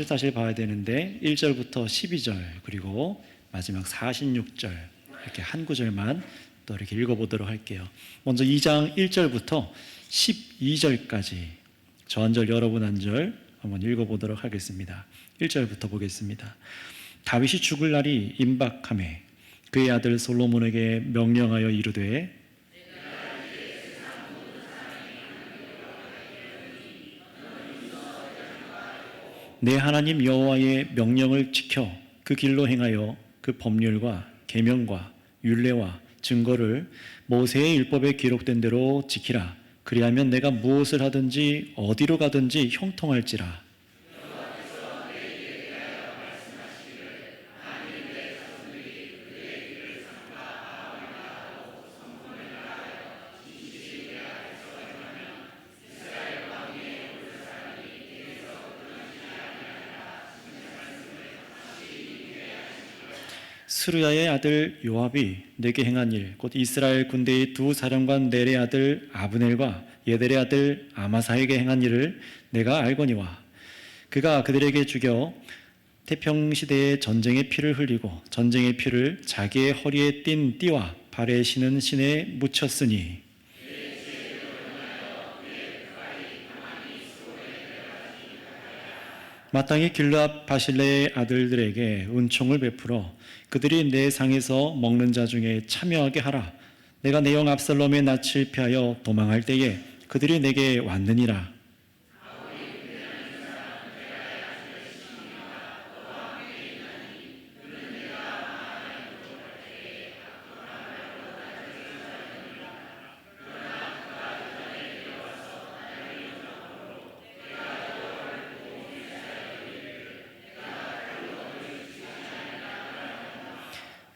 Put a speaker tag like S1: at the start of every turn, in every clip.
S1: 전체를 사실 봐야 되는데 1절부터 12절 그리고 마지막 46절 이렇게 한 구절만 또 이렇게 읽어보도록 할게요. 먼저 2장 1절부터 12절까지 저 한 절 여러분 한 절 한번 읽어보도록 하겠습니다. 1절부터 보겠습니다. 다윗이 죽을 날이 임박하매 그의 아들 솔로몬에게 명령하여 이르되 내 하나님 여호와의 명령을 지켜 그 길로 행하여 그 법률과 계명과 율례와 증거를 모세의 율법에 기록된 대로 지키라. 그리하면 내가 무엇을 하든지 어디로 가든지 형통할지라. 스루야의 아들 요압이 내게 행한 일, 곧 이스라엘 군대의 두 사령관 넬의 아들 아브넬과 예델의 아들 아마사에게 행한 일을 내가 알거니와 그가 그들에게 죽여 태평시대의 전쟁의 피를 흘리고 전쟁의 피를 자기의 허리에 띤 띠와 발에 신은 신에 묻혔으니 마땅히 길르앗 바실레의 아들들에게 은총을 베풀어 그들이 내 상에서 먹는 자 중에 참여하게 하라. 내가 내 형 압살롬의 낯을 피하여 도망할 때에 그들이 내게 왔느니라.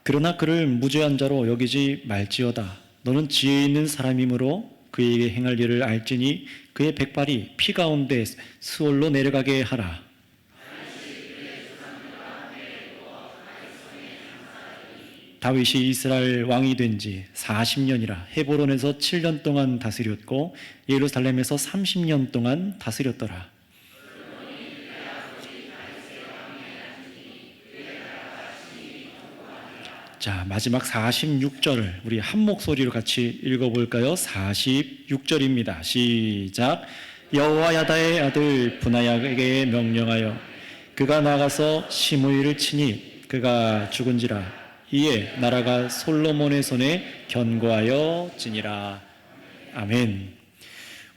S1: 그러나 그를 무죄한 자로 여기지 말지어다. 너는 지혜 있는 사람이므로 그에게 행할 일을 알지니 그의 백발이 피 가운데 수월로 내려가게 하라. 다윗이 이스라엘 왕이 된 지 40년이라 헤브론에서 7년 동안 다스렸고 예루살렘에서 30년 동안 다스렸더라. 자, 마지막 46절을 우리 한 목소리로 같이 읽어볼까요? 46절입니다. 시작. 여호야다의 아들 분하야에게 명령하여 그가 나가서 시므이를 치니 그가 죽은지라. 이에 나라가 솔로몬의 손에 견고하여 지니라. 아멘.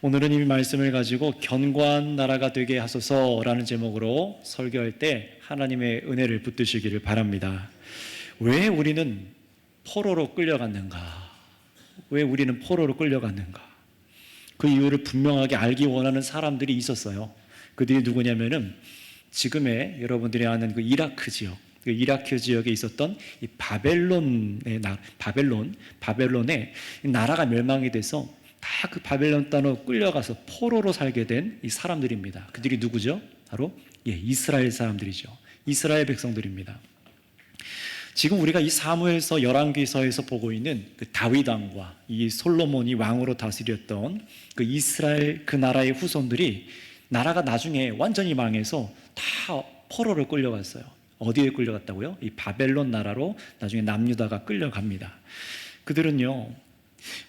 S1: 오늘은 이 말씀을 가지고 견고한 나라가 되게 하소서라는 제목으로 설교할 때 하나님의 은혜를 붙드시기를 바랍니다. 왜 우리는 포로로 끌려갔는가? 왜 우리는 포로로 끌려갔는가? 그 이유를 분명하게 알기 원하는 사람들이 있었어요. 그들이 누구냐면은 지금의 여러분들이 아는 그 이라크 지역, 그 이라크 지역에 있었던 이 바벨론의 나라가 멸망이 돼서 다 그 바벨론 땅으로 끌려가서 포로로 살게 된 이 사람들입니다. 그들이 누구죠? 바로 이스라엘 사람들이죠. 이스라엘 백성들입니다. 지금 우리가 이 사무엘서 열왕기서에서 보고 있는 그 다윗 왕과 이 솔로몬이 왕으로 다스렸던 그 이스라엘 그 나라의 후손들이 나라가 나중에 완전히 망해서 다 포로를 끌려갔어요. 어디에 끌려갔다고요? 이 바벨론 나라로 나중에 남유다가 끌려갑니다. 그들은요,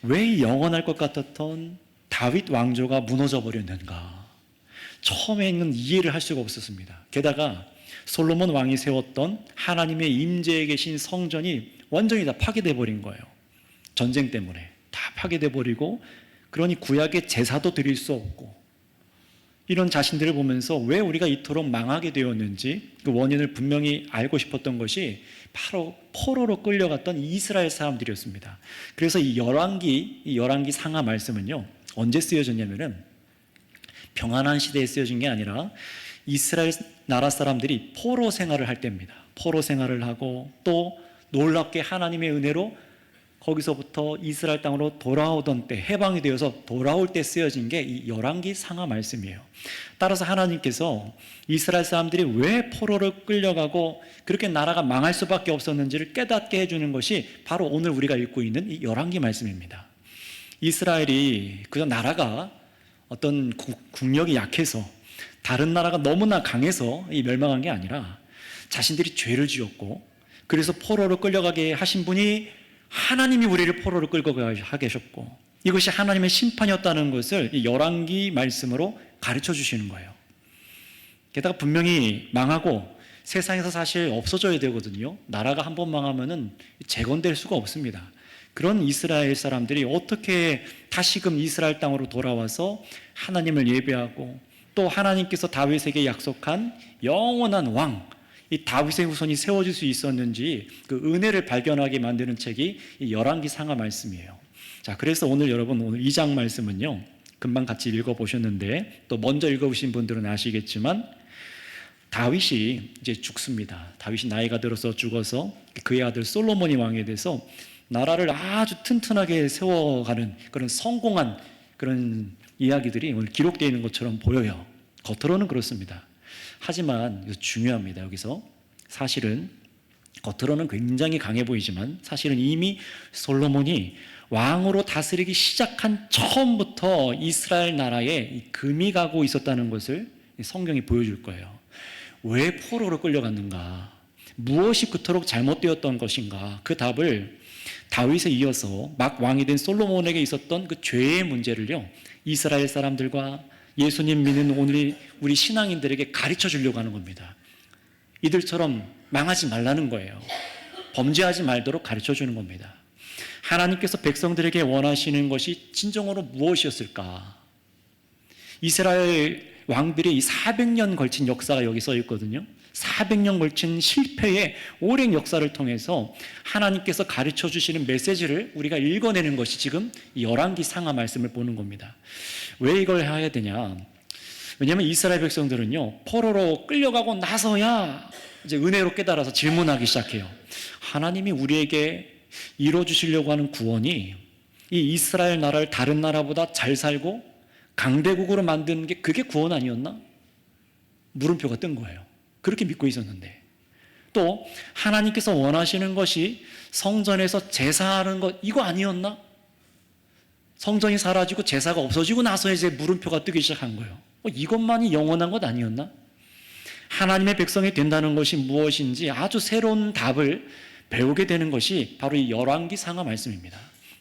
S1: 왜 영원할 것 같았던 다윗 왕조가 무너져 버렸는가? 처음에는 이해를 할 수가 없었습니다. 게다가 솔로몬 왕이 세웠던 하나님의 임재에 계신 성전이 완전히 다 파괴돼 버린 거예요. 전쟁 때문에 다 파괴돼 버리고, 그러니 구약의 제사도 드릴 수 없고, 이런 자신들을 보면서 왜 우리가 이토록 망하게 되었는지 그 원인을 분명히 알고 싶었던 것이 바로 포로로 끌려갔던 이스라엘 사람들이었습니다. 그래서 이 열왕기 상하 말씀은요, 언제 쓰여졌냐면은 평안한 시대에 쓰여진 게 아니라 이스라엘 나라 사람들이 포로 생활을 할 때입니다. 포로 생활을 하고 또 놀랍게 하나님의 은혜로 거기서부터 이스라엘 땅으로 돌아오던 때, 해방이 되어서 돌아올 때 쓰여진 게 이 열왕기 상하 말씀이에요. 따라서 하나님께서 이스라엘 사람들이 왜 포로를 끌려가고 그렇게 나라가 망할 수밖에 없었는지를 깨닫게 해주는 것이 바로 오늘 우리가 읽고 있는 이 열왕기 말씀입니다. 이스라엘이 그저 나라가 어떤 국력이 약해서 다른 나라가 너무나 강해서 멸망한 게 아니라 자신들이 죄를 지었고 그래서 포로로 끌려가게 하신 분이 하나님이 우리를 포로로 끌고 가게 하셨고 이것이 하나님의 심판이었다는 것을 이 열왕기 말씀으로 가르쳐 주시는 거예요. 게다가 분명히 망하고 세상에서 사실 없어져야 되거든요. 나라가 한번 망하면은 재건될 수가 없습니다. 그런 이스라엘 사람들이 어떻게 다시금 이스라엘 땅으로 돌아와서 하나님을 예배하고 또 하나님께서 다윗에게 약속한 영원한 왕, 이 다윗의 후손이 세워질 수 있었는지 그 은혜를 발견하게 만드는 책이 이 열왕기 상하 말씀이에요. 자, 그래서 오늘 여러분 오늘 2장 말씀은요, 금방 같이 읽어보셨는데 또 먼저 읽어보신 분들은 아시겠지만 다윗이 이제 죽습니다. 다윗이 나이가 들어서 죽어서 그의 아들 솔로몬이 왕이 돼서 나라를 아주 튼튼하게 세워가는 그런 성공한 그런 이야기들이 오늘 기록되어 있는 것처럼 보여요. 겉으로는 그렇습니다. 하지만 이거 중요합니다. 여기서 사실은 겉으로는 굉장히 강해 보이지만 사실은 이미 솔로몬이 왕으로 다스리기 시작한 처음부터 이스라엘 나라에 금이 가고 있었다는 것을 성경이 보여줄 거예요. 왜 포로로 끌려갔는가? 무엇이 그토록 잘못되었던 것인가? 그 답을 다윗에 이어서 막 왕이 된 솔로몬에게 있었던 그 죄의 문제를요, 이스라엘 사람들과 예수님 믿는 오늘 우리 신앙인들에게 가르쳐 주려고 하는 겁니다. 이들처럼 망하지 말라는 거예요. 범죄하지 말도록 가르쳐 주는 겁니다. 하나님께서 백성들에게 원하시는 것이 진정으로 무엇이었을까? 이스라엘 왕들의 이 400년 걸친 역사가 여기 써 있거든요. 400년 걸친 실패의 오랜 역사를 통해서 하나님께서 가르쳐 주시는 메시지를 우리가 읽어내는 것이 지금 이 열왕기 상하 말씀을 보는 겁니다. 왜 이걸 해야 되냐? 왜냐하면 이스라엘 백성들은요, 포로로 끌려가고 나서야 이제 은혜로 깨달아서 질문하기 시작해요. 하나님이 우리에게 이루어주시려고 하는 구원이 이 이스라엘 나라를 다른 나라보다 잘 살고 강대국으로 만드는 게 그게 구원 아니었나? 물음표가 뜬 거예요. 그렇게 믿고 있었는데 또 하나님께서 원하시는 것이 성전에서 제사하는 것 이거 아니었나? 성전이 사라지고 제사가 없어지고 나서 이제 물음표가 뜨기 시작한 거예요. 이것만이 영원한 것 아니었나? 하나님의 백성이 된다는 것이 무엇인지 아주 새로운 답을 배우게 되는 것이 바로 이 열왕기 상하 말씀입니다.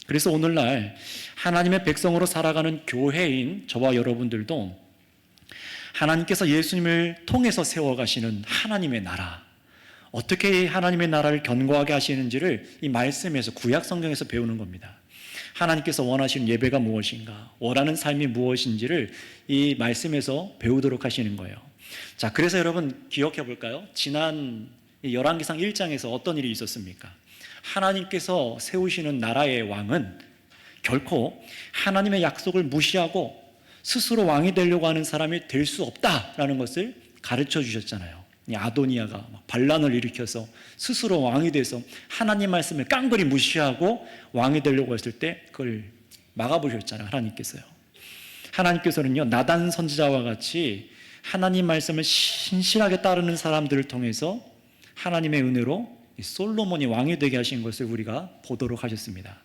S1: 그래서 오늘날 하나님의 백성으로 살아가는 교회인 저와 여러분들도 하나님께서 예수님을 통해서 세워가시는 하나님의 나라, 어떻게 하나님의 나라를 견고하게 하시는지를 이 말씀에서 구약 성경에서 배우는 겁니다. 하나님께서 원하시는 예배가 무엇인가, 원하는 삶이 무엇인지를 이 말씀에서 배우도록 하시는 거예요. 자, 그래서 여러분 기억해 볼까요? 지난 열왕기상 1장에서 어떤 일이 있었습니까? 하나님께서 세우시는 나라의 왕은 결코 하나님의 약속을 무시하고 스스로 왕이 되려고 하는 사람이 될 수 없다라는 것을 가르쳐 주셨잖아요. 아도니아가 반란을 일으켜서 스스로 왕이 돼서 하나님 말씀을 깡그리 무시하고 왕이 되려고 했을 때 그걸 막아보셨잖아요. 하나님께서요. 하나님께서는요, 나단 선지자와 같이 하나님 말씀을 신실하게 따르는 사람들을 통해서 하나님의 은혜로 솔로몬이 왕이 되게 하신 것을 우리가 보도록 하셨습니다.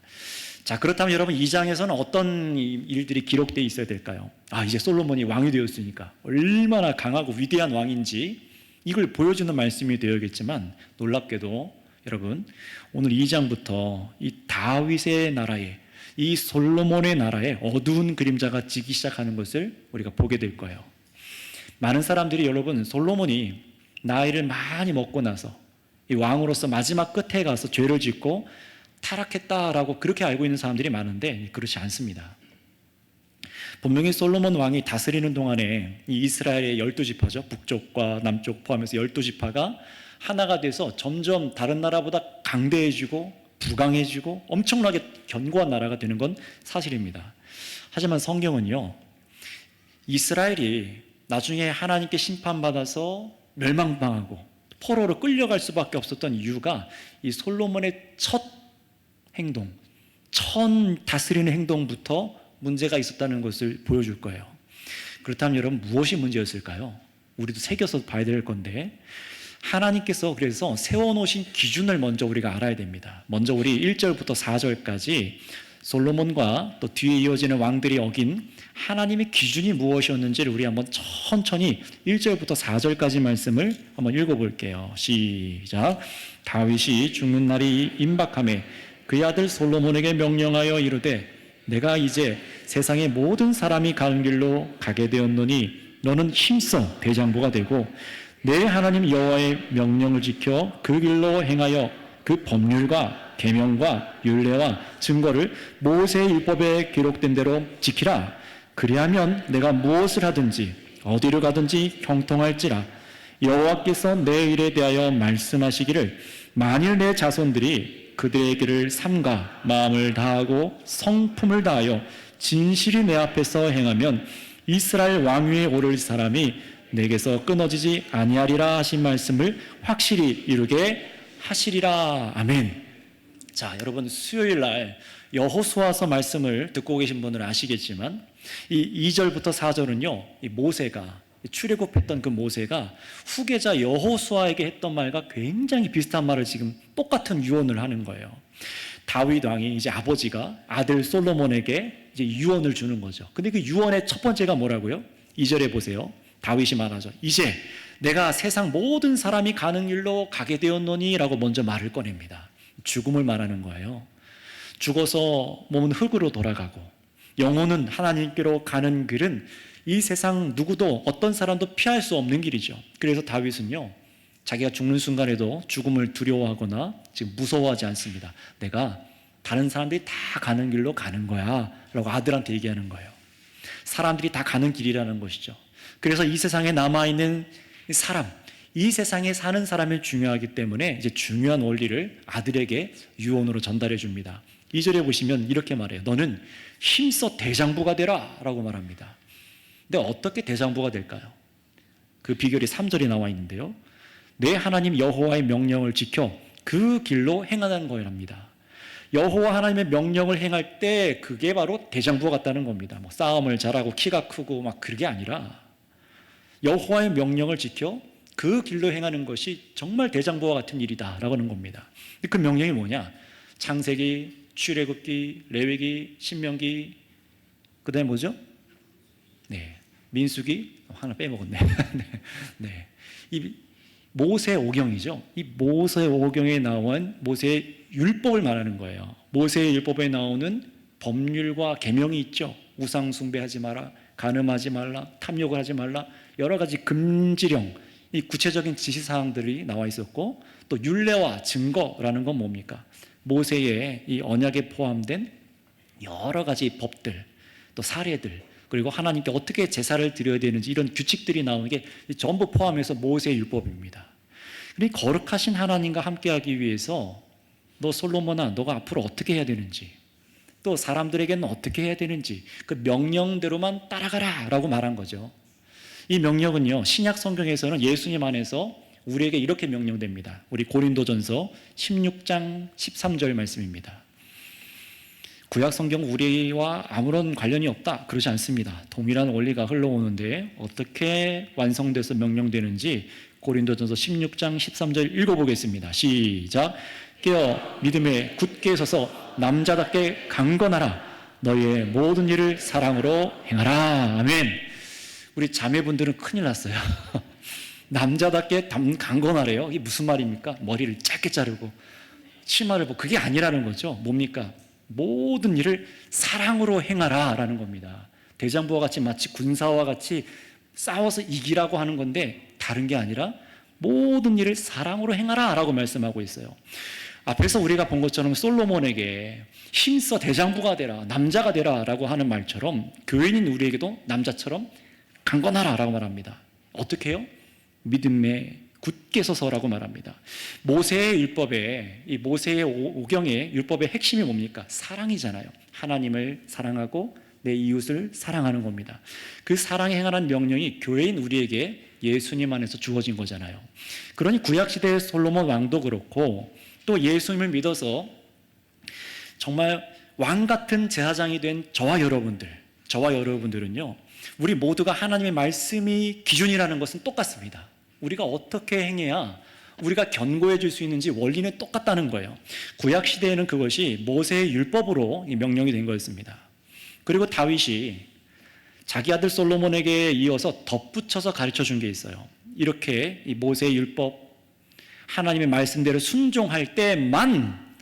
S1: 자, 그렇다면 여러분 2장에서는 어떤 일들이 기록되어 있어야 될까요? 이제 솔로몬이 왕이 되었으니까 얼마나 강하고 위대한 왕인지 이걸 보여주는 말씀이 되어야겠지만 놀랍게도 여러분 오늘 2장부터 이 다윗의 나라에 이 솔로몬의 나라에 어두운 그림자가 지기 시작하는 것을 우리가 보게 될 거예요. 많은 사람들이 여러분 솔로몬이 나이를 많이 먹고 나서 이 왕으로서 마지막 끝에 가서 죄를 짓고 타락했다라고 그렇게 알고 있는 사람들이 많은데 그렇지 않습니다. 분명히 솔로몬 왕이 다스리는 동안에 이 이스라엘의 12지파죠. 북쪽과 남쪽 포함해서 12지파가 하나가 돼서 점점 다른 나라보다 강대해지고 부강해지고 엄청나게 견고한 나라가 되는 건 사실입니다. 하지만 성경은요, 이스라엘이 나중에 하나님께 심판받아서 멸망당하고 포로로 끌려갈 수밖에 없었던 이유가 이 솔로몬의 첫 행동, 다스리는 행동부터 문제가 있었다는 것을 보여줄 거예요. 그렇다면 여러분 무엇이 문제였을까요? 우리도 새겨서 봐야 될 건데 하나님께서 그래서 세워놓으신 기준을 먼저 우리가 알아야 됩니다. 먼저 우리 1절부터 4절까지 솔로몬과 또 뒤에 이어지는 왕들이 어긴 하나님의 기준이 무엇이었는지를 우리 한번 천천히 1절부터 4절까지 말씀을 한번 읽어볼게요. 시작. 다윗이 죽는 날이 임박하매 그의 아들 솔로몬에게 명령하여 이르되 내가 이제 세상의 모든 사람이 가는 길로 가게 되었노니 너는 힘써 대장부가 되고 내 하나님 여호와의 명령을 지켜 그 길로 행하여 그 법률과 계명과 율례와 증거를 모세의 율법에 기록된 대로 지키라. 그리하면 내가 무엇을 하든지 어디로 가든지 형통할지라. 여호와께서 내 일에 대하여 말씀하시기를 만일 내 자손들이 그들의 길을 삼가 마음을 다하고 성품을 다하여 진실이 내 앞에서 행하면 이스라엘 왕위에 오를 사람이 내게서 끊어지지 아니하리라 하신 말씀을 확실히 이루게 하시리라. 아멘. 자, 여러분 수요일 날 여호수아서 말씀을 듣고 계신 분은 아시겠지만 이 2절부터 4절은요, 이 모세가 출애굽했던 그 모세가 후계자 여호수아에게 했던 말과 굉장히 비슷한 말을 지금 똑같은 유언을 하는 거예요. 다윗 왕이 이제 아버지가 아들 솔로몬에게 이제 유언을 주는 거죠. 근데 그 유언의 첫 번째가 뭐라고요? 2절에 보세요. 다윗이 말하죠. 이제 내가 세상 모든 사람이 가는 길로 가게 되었노니 라고 먼저 말을 꺼냅니다. 죽음을 말하는 거예요. 죽어서 몸은 흙으로 돌아가고 영혼은 하나님께로 가는 길은 이 세상 누구도 어떤 사람도 피할 수 없는 길이죠. 그래서 다윗은요, 자기가 죽는 순간에도 죽음을 두려워하거나 지금 무서워하지 않습니다. 내가 다른 사람들이 다 가는 길로 가는 거야 라고 아들한테 얘기하는 거예요. 사람들이 다 가는 길이라는 것이죠. 그래서 이 세상에 남아있는 사람, 이 세상에 사는 사람이 중요하기 때문에 이제 중요한 원리를 아들에게 유언으로 전달해 줍니다. 2절에 보시면 이렇게 말해요. 너는 힘써 대장부가 되라 라고 말합니다. 근데 어떻게 대장부가 될까요? 그 비결이 3절에 나와 있는데요. 내 하나님 여호와의 명령을 지켜 그 길로 행하는 거랍니다. 여호와 하나님의 명령을 행할 때 그게 바로 대장부가 같다는 겁니다. 뭐 싸움을 잘하고 키가 크고 막 그게 아니라 여호와의 명령을 지켜 그 길로 행하는 것이 정말 대장부와 같은 일이다라고 하는 겁니다. 그 명령이 뭐냐? 창세기, 출애굽기, 레위기, 신명기, 그 다음에 뭐죠? 네, 민수기 하나 빼먹었네. 네, 이 모세 오경이죠. 이 모세 오경에 나온 모세의 율법을 말하는 거예요. 모세의 율법에 나오는 법률과 계명이 있죠. 우상 숭배하지 마라, 간음하지 말라, 탐욕을 하지 말라, 여러 가지 금지령, 이 구체적인 지시사항들이 나와 있었고, 또 율례와 증거라는 건 뭡니까? 모세의 이 언약에 포함된 여러 가지 법들, 또 사례들, 그리고 하나님께 어떻게 제사를 드려야 되는지 이런 규칙들이 나오는 게 전부 포함해서 모세의 율법입니다. 그러니 거룩하신 하나님과 함께하기 위해서 너 솔로몬아, 너가 앞으로 어떻게 해야 되는지, 또 사람들에게는 어떻게 해야 되는지 그 명령대로만 따라가라 라고 말한 거죠. 이 명령은요, 신약 성경에서는 예수님 안에서 우리에게 이렇게 명령됩니다. 우리 고린도전서 16장 13절 말씀입니다. 구약 성경 우리와 아무런 관련이 없다, 그러지 않습니다. 동일한 원리가 흘러오는데 어떻게 완성돼서 명령되는지 고린도전서 16장 13절 읽어보겠습니다. 시작. 깨어 믿음에 굳게 서서 남자답게 강건하라. 너희의 모든 일을 사랑으로 행하라. 아멘. 우리 자매분들은 큰일 났어요. 남자답게 강건하래요. 이게 무슨 말입니까? 머리를 짧게 자르고 치마를 입고, 그게 아니라는 거죠. 뭡니까? 모든 일을 사랑으로 행하라 라는 겁니다. 대장부와 같이 마치 군사와 같이 싸워서 이기라고 하는 건데 다른 게 아니라 모든 일을 사랑으로 행하라 라고 말씀하고 있어요. 앞에서 우리가 본 것처럼 솔로몬에게 힘써 대장부가 되라, 남자가 되라 라고 하는 말처럼 교인인 우리에게도 남자처럼 강건하라 라고 말합니다. 어떻게 해요? 믿음에 굳게 서서라고 말합니다. 모세의 율법에, 이 모세의 오경의 율법의 핵심이 뭡니까? 사랑이잖아요. 하나님을 사랑하고 내 이웃을 사랑하는 겁니다. 그 사랑에 행하는 명령이 교회인 우리에게 예수님 안에서 주어진 거잖아요. 그러니 구약시대의 솔로몬 왕도 그렇고 또 예수님을 믿어서 정말 왕 같은 제사장이 된 저와 여러분들은요, 우리 모두가 하나님의 말씀이 기준이라는 것은 똑같습니다. 우리가 어떻게 행해야 우리가 견고해 줄 수 있는지 원리는 똑같다는 거예요. 구약 시대에는 그것이 모세의 율법으로 명령이 된 거였습니다. 그리고 다윗이 자기 아들 솔로몬에게 이어서 덧붙여서 가르쳐 준 게 있어요. 이렇게 이 모세의 율법, 하나님의 말씀대로 순종할 때만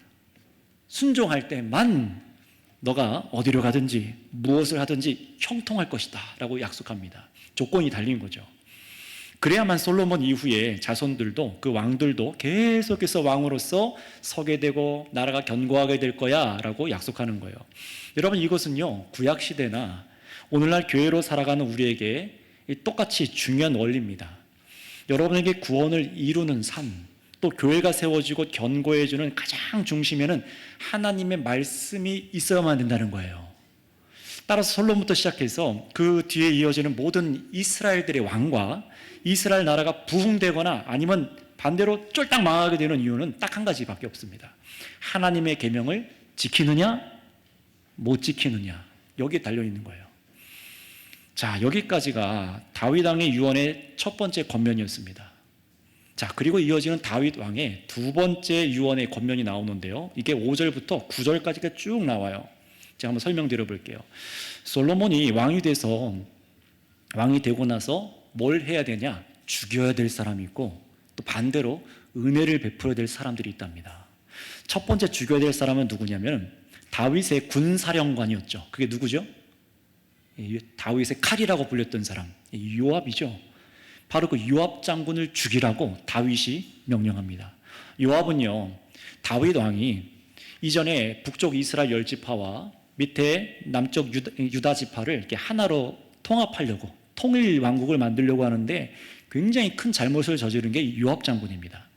S1: 너가 어디로 가든지 무엇을 하든지 형통할 것이다 라고 약속합니다. 조건이 달린 거죠. 그래야만 솔로몬 이후에 자손들도, 그 왕들도 계속해서 왕으로서 서게 되고 나라가 견고하게 될 거야 라고 약속하는 거예요. 여러분, 이것은요 구약시대나 오늘날 교회로 살아가는 우리에게 똑같이 중요한 원리입니다. 여러분에게 구원을 이루는 삶, 또 교회가 세워지고 견고해주는 가장 중심에는 하나님의 말씀이 있어야만 된다는 거예요. 따라서 솔로몬부터 시작해서 그 뒤에 이어지는 모든 이스라엘들의 왕과 이스라엘 나라가 부흥되거나 아니면 반대로 쫄딱 망하게 되는 이유는 딱 한 가지밖에 없습니다. 하나님의 계명을 지키느냐 못 지키느냐, 여기에 달려있는 거예요. 자, 여기까지가 다윗 왕의 유언의 첫 번째 권면이었습니다. 자, 그리고 이어지는 다윗 왕의 두 번째 유언의 권면이 나오는데요, 이게 5절부터 9절까지가 쭉 나와요. 제가 한번 설명드려 볼게요. 솔로몬이 왕이 되고 나서 뭘 해야 되냐? 죽여야 될 사람이 있고, 또 반대로 은혜를 베풀어야 될 사람들이 있답니다. 첫 번째 죽여야 될 사람은 누구냐면 다윗의 군사령관이었죠. 그게 누구죠? 다윗의 칼이라고 불렸던 사람, 요압이죠. 바로 그 요압 장군을 죽이라고 다윗이 명령합니다. 요압은요, 다윗 왕이 이전에 북쪽 이스라엘 10지파와 밑에 남쪽 유다 지파를 이렇게 하나로 통합하려고, 통일 왕국을 만들려고 하는데 굉장히 큰 잘못을 저지른 게 요압 장군입니다.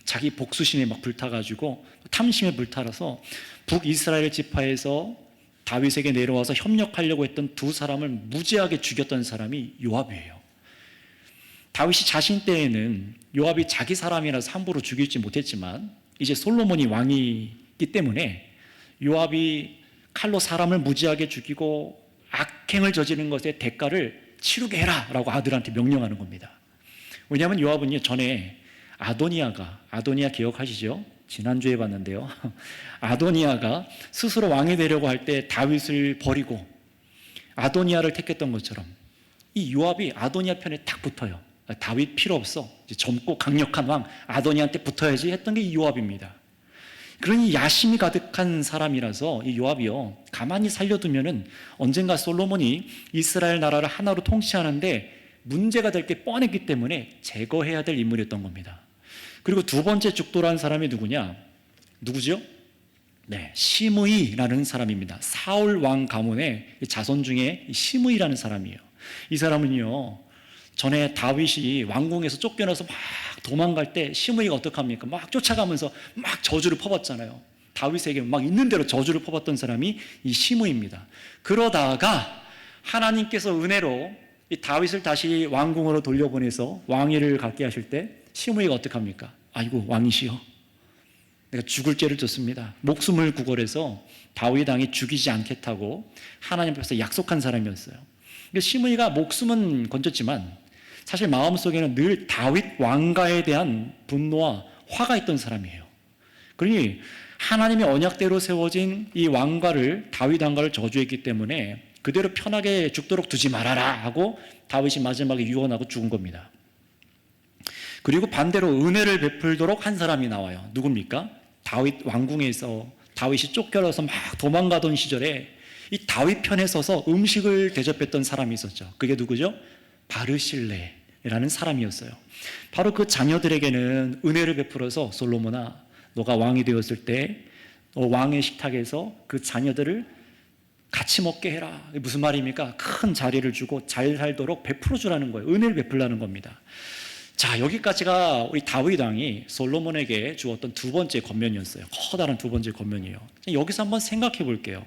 S1: 자기 복수심에 막 불타가지고, 탐심에 불타라서 북이스라엘 지파에서 다윗에게 내려와서 협력하려고 했던 두 사람을 무지하게 죽였던 사람이 요압이에요. 다윗이 자신 때에는 요압이 자기 사람이라서 함부로 죽이지 못했지만, 이제 솔로몬이 왕이기 때문에 요압이 칼로 사람을 무지하게 죽이고 악행을 저지른 것의 대가를 치르게 해라 라고 아들한테 명령하는 겁니다. 왜냐하면 요압은요, 전에 아도니아 기억하시죠? 지난주에 봤는데요, 아도니아가 스스로 왕이 되려고 할 때 다윗을 버리고 아도니아를 택했던 것처럼 이 요압이 아도니아 편에 딱 붙어요. 다윗 필요 없어, 이제 젊고 강력한 왕 아도니아한테 붙어야지 했던 게 이 요압입니다. 그러니 야심이 가득한 사람이라서 이 요압이요, 가만히 살려두면은 언젠가 솔로몬이 이스라엘 나라를 하나로 통치하는데 문제가 될 게 뻔했기 때문에 제거해야 될 인물이었던 겁니다. 그리고 두 번째 죽도라는 사람이 누구죠? 네, 시므이라는 사람입니다. 사울 왕 가문의 자손 중에 시므이라는 사람이에요. 이 사람은요, 전에 다윗이 왕궁에서 쫓겨나서 막 도망갈 때 시므이가 어떡합니까? 막 쫓아가면서 막 저주를 퍼붓잖아요. 다윗에게 막 있는 대로 저주를 퍼붓던 사람이 이 시므이입니다. 그러다가 하나님께서 은혜로 이 다윗을 다시 왕궁으로 돌려보내서 왕위를 갖게 하실 때 시므이가 어떡합니까? 아이고, 왕이시여, 내가 죽을 죄를 졌습니다. 목숨을 구걸해서 다윗 왕이 죽이지 않겠다고 하나님 앞에서 약속한 사람이었어요. 그러니까 시므이가 목숨은 건졌지만 사실 마음속에는 늘 다윗 왕가에 대한 분노와 화가 있던 사람이에요. 그러니 하나님의 언약대로 세워진 이 왕가를, 다윗 왕가를 저주했기 때문에 그대로 편하게 죽도록 두지 말아라 하고 다윗이 마지막에 유언하고 죽은 겁니다. 그리고 반대로 은혜를 베풀도록 한 사람이 나와요. 누굽니까? 다윗 왕궁에서 다윗이 쫓겨나서 막 도망가던 시절에 이 다윗 편에 서서 음식을 대접했던 사람이 있었죠. 그게 누구죠? 바르실레라는 사람이었어요. 바로 그 자녀들에게는 은혜를 베풀어서, 솔로몬아, 너가 왕이 되었을 때 왕의 식탁에서 그 자녀들을 같이 먹게 해라. 무슨 말입니까? 큰 자리를 주고 잘 살도록 베풀어 주라는 거예요. 은혜를 베풀라는 겁니다. 자, 여기까지가 우리 다윗 왕이 솔로몬에게 주었던 두 번째 권면이었어요. 커다란 두 번째 권면이에요. 여기서 한번 생각해 볼게요.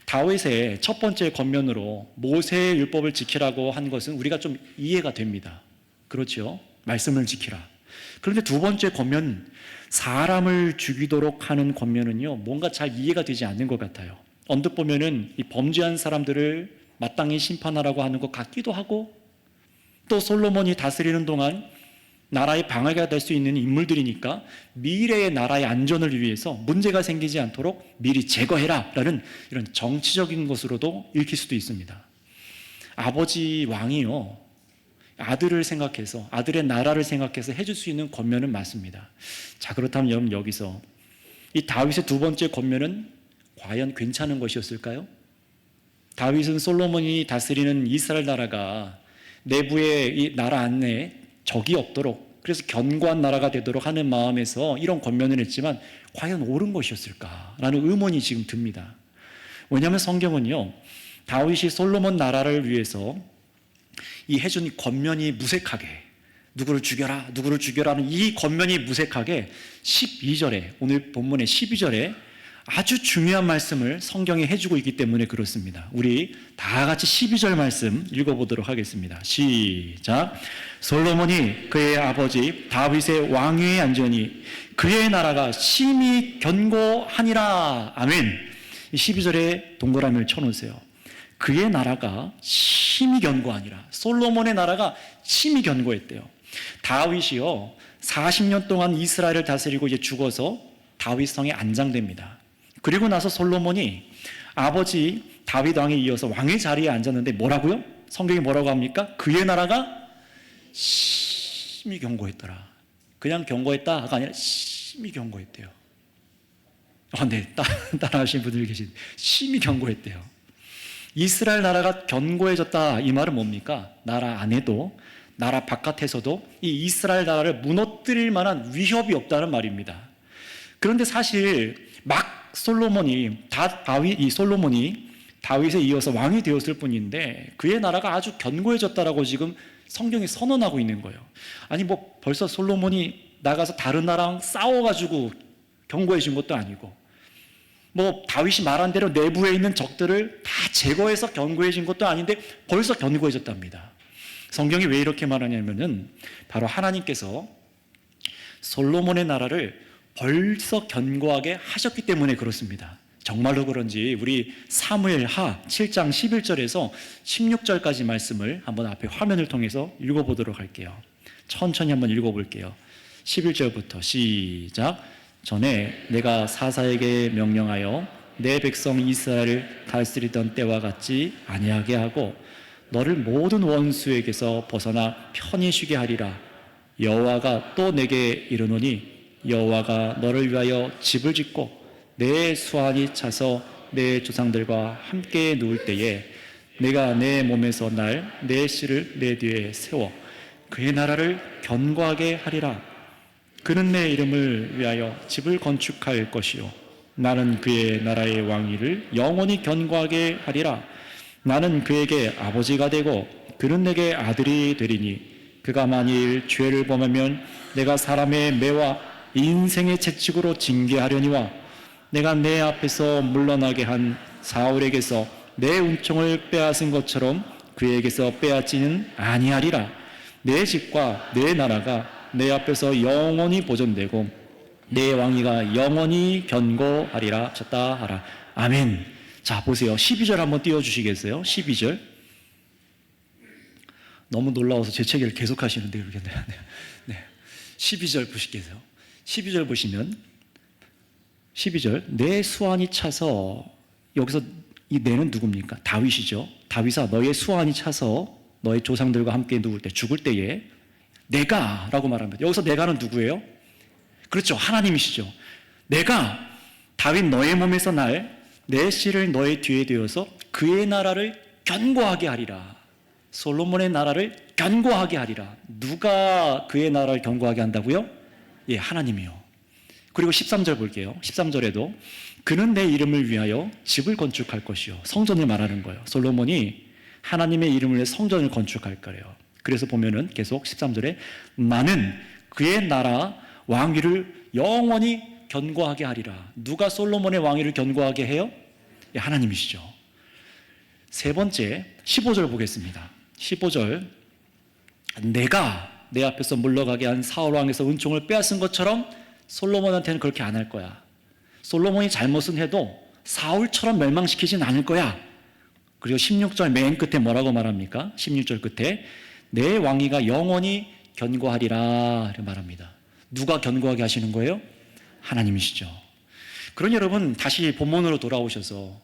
S1: 다윗의 첫 번째 권면으로 모세의 율법을 지키라고 한 것은 우리가 좀 이해가 됩니다. 그렇죠? 말씀을 지키라. 그런데 두 번째 권면, 사람을 죽이도록 하는 권면은요, 뭔가 잘 이해가 되지 않는 것 같아요. 언뜻 보면은 이 범죄한 사람들을 마땅히 심판하라고 하는 것 같기도 하고, 또 솔로몬이 다스리는 동안 나라의 방해가 될 수 있는 인물들이니까 미래의 나라의 안전을 위해서 문제가 생기지 않도록 미리 제거해라 라는 이런 정치적인 것으로도 읽힐 수도 있습니다. 아버지 왕이요, 아들을 생각해서, 아들의 나라를 생각해서 해줄 수 있는 권면은 맞습니다. 자, 그렇다면 여러분, 여기서 이 다윗의 두 번째 권면은 과연 괜찮은 것이었을까요? 다윗은 솔로몬이 다스리는 이스라엘 나라가 내부의 이 나라 안에 적이 없도록, 그래서 견고한 나라가 되도록 하는 마음에서 이런 권면을 했지만 과연 옳은 것이었을까라는 의문이 지금 듭니다. 왜냐하면 성경은요, 다윗이 솔로몬 나라를 위해서 이 해준 권면이 무색하게, 누구를 죽여라 누구를 죽여라는 이 권면이 무색하게 12절에, 오늘 본문의 12절에 아주 중요한 말씀을 성경에 해주고 있기 때문에 그렇습니다. 우리 다 같이 12절 말씀 읽어보도록 하겠습니다. 시작. 솔로몬이 그의 아버지 다윗의 왕위에 앉으니 그의 나라가 심히 견고하니라. 아멘. 이 12절에 동그라미를 쳐놓으세요. 그의 나라가 심히 견고하니라. 솔로몬의 나라가 심히 견고했대요. 다윗이요, 40년 동안 이스라엘을 다스리고 이제 죽어서 다윗 성에 안장됩니다. 그리고 나서 솔로몬이 아버지 다윗 왕에 이어서 왕의 자리에 앉았는데 뭐라고요? 성경이 뭐라고 합니까? 그의 나라가 심히 견고했더라. 그냥 견고했다가 아니라 심히 견고했대요. 네, 따라하시는 분들이 계신, 심히 견고했대요. 이스라엘 나라가 견고해졌다, 이 말은 뭡니까? 나라 안에도 나라 바깥에서도 이 이스라엘 나라를 무너뜨릴 만한 위협이 없다는 말입니다. 그런데 사실 막 솔로몬이 다윗에 이어서 왕이 되었을 뿐인데 그의 나라가 아주 견고해졌다라고 지금 성경이 선언하고 있는 거예요. 아니 뭐 벌써 솔로몬이 나가서 다른 나라랑 싸워가지고 견고해진 것도 아니고, 뭐 다윗이 말한 대로 내부에 있는 적들을 다 제거해서 견고해진 것도 아닌데 벌써 견고해졌답니다. 성경이 왜 이렇게 말하냐면은 바로 하나님께서 솔로몬의 나라를 벌써 견고하게 하셨기 때문에 그렇습니다. 정말로 그런지 우리 사무엘하 7장 11절에서 16절까지 말씀을 한번 앞에 화면을 통해서 읽어보도록 할게요. 천천히 한번 읽어볼게요. 11절부터 시작. 전에 내가 사사에게 명령하여 내 백성 이스라엘을 다스리던 때와 같이 아니하게 하고 너를 모든 원수에게서 벗어나 편히 쉬게 하리라. 여호와가 또 내게 이르노니 여호와가 너를 위하여 집을 짓고 내 수완이 차서 내 조상들과 함께 누울 때에 내가 내 몸에서 날 내 씨를 내 뒤에 세워 그의 나라를 견고하게 하리라. 그는 내 이름을 위하여 집을 건축할 것이요 나는 그의 나라의 왕위를 영원히 견고하게 하리라. 나는 그에게 아버지가 되고 그는 내게 아들이 되리니 그가 만일 죄를 범하면 내가 사람의 매와 인생의 채찍으로 징계하려니와 내가 내 앞에서 물러나게 한 사울에게서 내 은총을 빼앗은 것처럼 그에게서 빼앗지는 아니하리라. 내 집과 내 나라가 내 앞에서 영원히 보존되고 내 왕위가 영원히 견고하리라. 쳤다 하라. 아멘. 자, 보세요. 12절 한번 띄워주시겠어요? 12절. 너무 놀라워서 재채기를 계속 하시는데 그러겠네요. 네. 12절 보시겠어요? 12절 보시면 12절 내 수완이 차서, 여기서 이 내는 누굽니까? 다윗이죠. 다윗아 너의 수완이 차서 너의 조상들과 함께 누울 때, 죽을 때에 내가 라고 말합니다. 여기서 내가는 누구예요? 그렇죠, 하나님이시죠. 내가 다윗 너의 몸에서 날 내 씨를 너의 뒤에 되어서 그의 나라를 견고하게 하리라. 솔로몬의 나라를 견고하게 하리라. 누가 그의 나라를 견고하게 한다고요? 예, 하나님이요. 그리고 13절 볼게요. 13절에도 그는 내 이름을 위하여 집을 건축할 것이요. 성전을 말하는 거예요. 솔로몬이 하나님의 이름을 위해 성전을 건축할 거래요. 그래서 보면은 계속 13절에 나는 그의 나라 왕위를 영원히 견고하게 하리라. 누가 솔로몬의 왕위를 견고하게 해요? 예, 하나님이시죠. 세 번째 15절 보겠습니다. 15절 내가 내 앞에서 물러가게 한 사울 왕에서 은총을 빼앗은 것처럼 솔로몬한테는 그렇게 안 할 거야. 솔로몬이 잘못은 해도 사울처럼 멸망시키진 않을 거야. 그리고 16절 맨 끝에 뭐라고 말합니까? 16절 끝에 내 왕위가 영원히 견고하리라 이렇게 말합니다. 누가 견고하게 하시는 거예요? 하나님이시죠. 그러니 여러분 다시 본문으로 돌아오셔서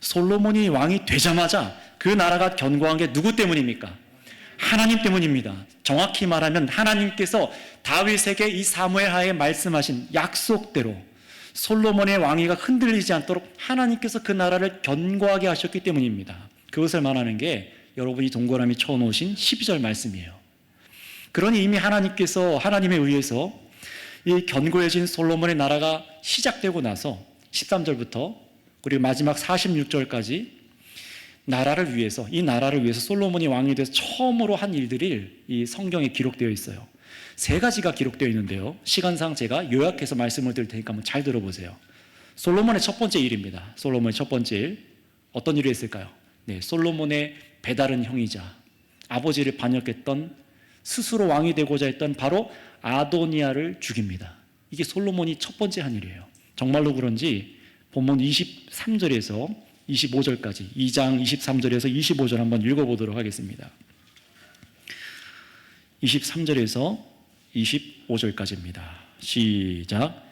S1: 솔로몬이 왕이 되자마자 그 나라가 견고한 게 누구 때문입니까? 하나님 때문입니다. 정확히 말하면 하나님께서 다윗에게 이 사무엘 하에 말씀하신 약속대로 솔로몬의 왕위가 흔들리지 않도록 하나님께서 그 나라를 견고하게 하셨기 때문입니다. 그것을 말하는 게 여러분이 동그라미 쳐놓으신 12절 말씀이에요. 그러니 이미 하나님께서 하나님에 의해서 이 견고해진 솔로몬의 나라가 시작되고 나서 13절부터 그리고 마지막 46절까지 나라를 위해서 이 나라를 위해서 솔로몬이 왕이 돼서 처음으로 한 일들이 이 성경에 기록되어 있어요. 세 가지가 기록되어 있는데요. 시간상 제가 요약해서 말씀을 드릴 테니까 한번 잘 들어보세요. 솔로몬의 첫 번째 일입니다. 솔로몬의 첫 번째 일 어떤 일이 있을까요? 네, 솔로몬의 배다른 형이자 아버지를 반역했던 스스로 왕이 되고자 했던 바로 아도니아를 죽입니다. 이게 솔로몬이 첫 번째 한 일이에요. 정말로 그런지 본문 23절에서 25절까지 2장 23절에서 25절 한번 읽어보도록 하겠습니다. 23절에서 25절까지입니다. 시작.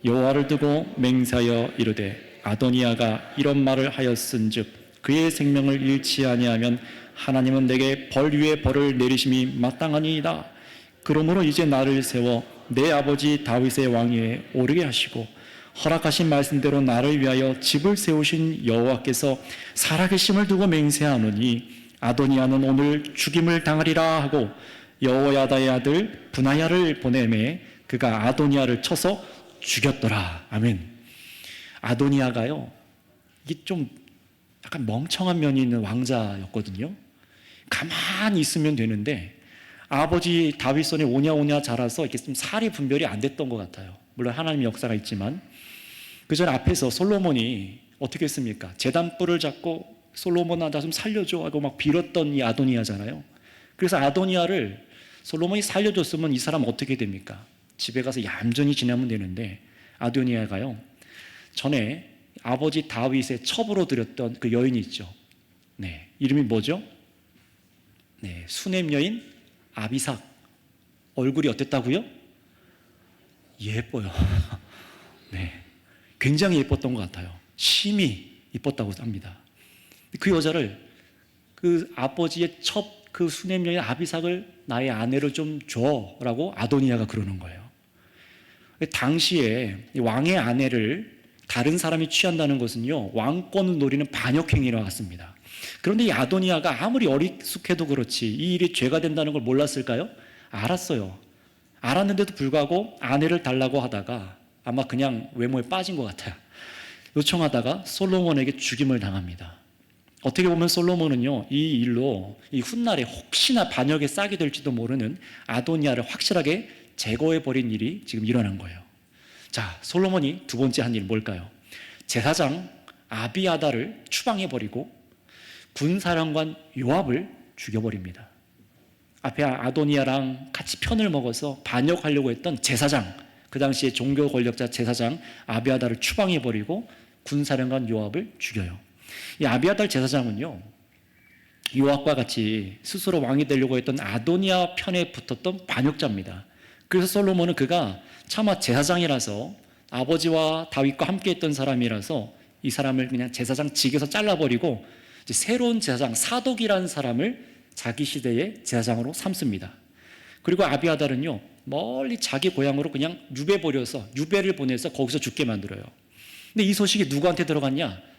S1: 여호와를 두고 맹세하여 이르되 아도니아가 이런 말을 하였은즉 그의 생명을 잃지 아니하면 하나님은 내게 벌 위에 벌을 내리심이 마땅하니이다. 그러므로 이제 나를 세워 내 아버지 다윗의 왕위에 오르게 하시고 허락하신 말씀대로 나를 위하여 집을 세우신 여호와께서 살아계심을 두고 맹세하노니 아도니아는 오늘 죽임을 당하리라 하고 여호야다의 아들 분하야를 보내매 그가 아도니아를 쳐서 죽였더라. 아멘. 아도니아가요, 이게 좀 약간 멍청한 면이 있는 왕자였거든요. 가만히 있으면 되는데 아버지 다윗 손에 오냐오냐 자라서 이렇게 좀 살이 분별이 안 됐던 것 같아요. 물론 하나님의 역사가 있지만 그 전 앞에서 솔로몬이 어떻게 했습니까? 제단 뿔을 잡고 솔로몬아 나 좀 살려줘 하고 막 빌었던 이 아도니아잖아요. 그래서 아도니아를 솔로몬이 살려줬으면 이 사람 어떻게 됩니까? 집에 가서 얌전히 지내면 되는데 아도니아가요, 전에 아버지 다윗의 첩으로 들였던 그 여인이 있죠. 네, 이름이 뭐죠? 네, 수냄 여인 아비삭. 얼굴이 어땠다고요? 예뻐요. 네, 굉장히 예뻤던 것 같아요. 심히 이뻤다고 합니다. 그 여자를 그 아버지의 첩 그 수냄 여인 아비삭을 나의 아내로 좀 줘라고 아도니아가 그러는 거예요. 당시에 왕의 아내를 다른 사람이 취한다는 것은요, 왕권을 노리는 반역행위로 같습니다. 그런데 이 아도니아가 아무리 어리숙해도 그렇지 이 일이 죄가 된다는 걸 몰랐을까요? 알았어요. 알았는데도 불구하고 아내를 달라고 하다가 아마 그냥 외모에 빠진 것 같아요. 요청하다가 솔로몬에게 죽임을 당합니다. 어떻게 보면 솔로몬은요, 이 일로 이 훗날에 혹시나 반역에 싹이 될지도 모르는 아도니아를 확실하게 제거해버린 일이 지금 일어난 거예요. 자, 솔로몬이 두 번째 한 일 뭘까요? 제사장 아비아다를 추방해버리고 군사령관 요압을 죽여버립니다. 앞에 아도니아랑 같이 편을 먹어서 반역하려고 했던 제사장, 그 당시에 종교 권력자 제사장 아비아다를 추방해버리고 군사령관 요압을 죽여요. 이 아비아달 제사장은요, 요압과 같이 스스로 왕이 되려고 했던 아도니아 편에 붙었던 반역자입니다. 그래서 솔로몬은 그가 차마 제사장이라서 아버지와 다윗과 함께 했던 사람이라서 이 사람을 그냥 제사장 직에서 잘라버리고 이제 새로운 제사장 사독이라는 사람을 자기 시대의 제사장으로 삼습니다. 그리고 아비아달은요, 멀리 자기 고향으로 그냥 유배를 보내서 거기서 죽게 만들어요. 근데 이 소식이 누구한테 들어갔냐?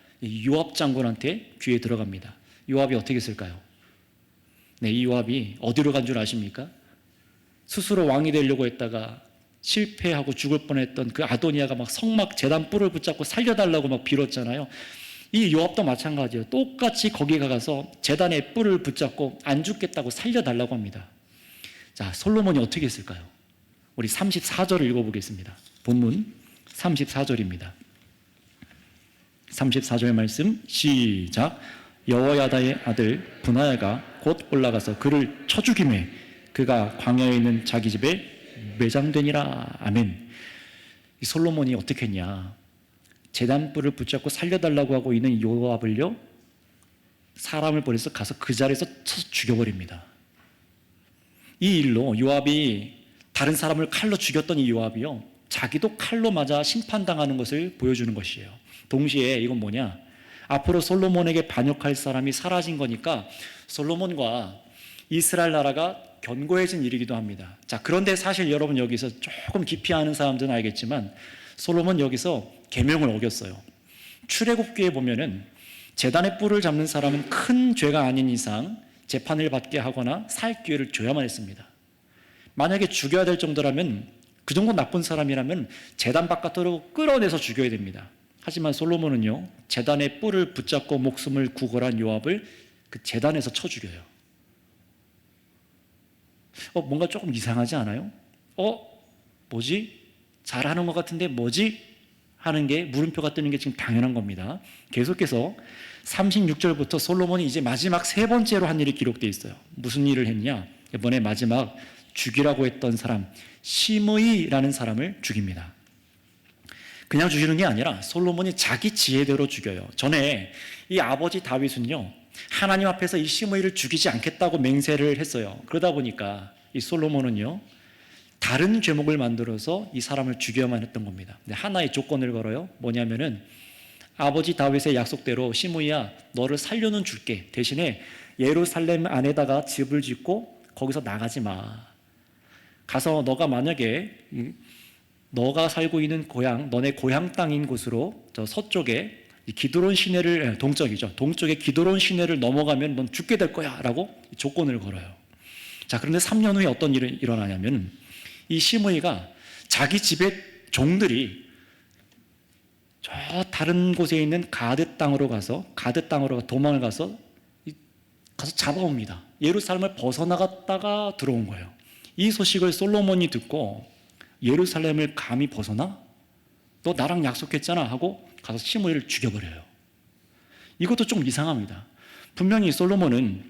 S1: 요압 장군한테 귀에 들어갑니다. 요압이 어떻게 했을까요? 네, 이 요압이 어디로 간 줄 아십니까? 스스로 왕이 되려고 했다가 실패하고 죽을 뻔했던 그 아도니아가 막 성막 제단 뿔을 붙잡고 살려달라고 막 빌었잖아요. 이 요압도 마찬가지예요. 똑같이 거기 가서 제단에 뿔을 붙잡고 안 죽겠다고 살려달라고 합니다. 자, 솔로몬이 어떻게 했을까요? 우리 34절을 읽어보겠습니다. 본문 34절입니다. 34절 말씀 시작. 여호야다의 아들 분하야가 곧 올라가서 그를 쳐 죽이매 그가 광야에 있는 자기 집에 매장되니라. 아멘. 이 솔로몬이 어떻게 했냐? 제단불을 붙잡고 살려달라고 하고 있는 요압을요, 사람을 보내서 가서 그 자리에서 쳐서 죽여버립니다. 이 일로 요압이 다른 사람을 칼로 죽였던 이 요압이요, 자기도 칼로 맞아 심판당하는 것을 보여주는 것이에요. 동시에 이건 뭐냐, 앞으로 솔로몬에게 반역할 사람이 사라진 거니까 솔로몬과 이스라엘 나라가 견고해진 일이기도 합니다. 자, 그런데 사실 여러분 여기서 조금 깊이 아는 사람들은 알겠지만 솔로몬 여기서 계명을 어겼어요. 출애굽기에 보면은 제단의 뿔을 잡는 사람은 큰 죄가 아닌 이상 재판을 받게 하거나 살 기회를 줘야만 했습니다. 만약에 죽여야 될 정도라면, 그 정도 나쁜 사람이라면 제단 바깥으로 끌어내서 죽여야 됩니다. 하지만 솔로몬은요, 제단의 뿔을 붙잡고 목숨을 구걸한 요압을 그 제단에서 쳐 죽여요. 뭔가 조금 이상하지 않아요? 뭐지? 잘하는 것 같은데 뭐지? 하는 게 물음표가 뜨는 게 지금 당연한 겁니다. 계속해서 36절부터 솔로몬이 이제 마지막 세 번째로 한 일이 기록되어 있어요. 무슨 일을 했냐? 이번에 마지막 죽이라고 했던 사람, 시므이라는 사람을 죽입니다. 그냥 죽이는 게 아니라 솔로몬이 자기 지혜대로 죽여요. 전에 이 아버지 다윗은요, 하나님 앞에서 이 시므이를 죽이지 않겠다고 맹세를 했어요. 그러다 보니까 이 솔로몬은요, 다른 죄목을 만들어서 이 사람을 죽여야만 했던 겁니다. 근데 하나의 조건을 걸어요. 뭐냐면은 아버지 다윗의 약속대로 시므이야, 너를 살려는 줄게. 대신에 예루살렘 안에다가 집을 짓고 거기서 나가지 마. 가서 너가 만약에 너가 살고 있는 고향, 너네 고향 땅인 곳으로 저 서쪽에 기드론 시내를, 동쪽이죠, 동쪽에 기드론 시내를 넘어가면 넌 죽게 될 거야 라고 조건을 걸어요. 자, 그런데 3년 후에 어떤 일이 일어나냐면 이 시므이가 자기 집의 종들이 저 다른 곳에 있는 가드 땅으로 도망을 가서 잡아옵니다. 예루살렘을 벗어나갔다가 들어온 거예요. 이 소식을 솔로몬이 듣고, 예루살렘을 감히 벗어나? 너 나랑 약속했잖아 하고 가서 시므이를 죽여버려요. 이것도 좀 이상합니다. 분명히 솔로몬은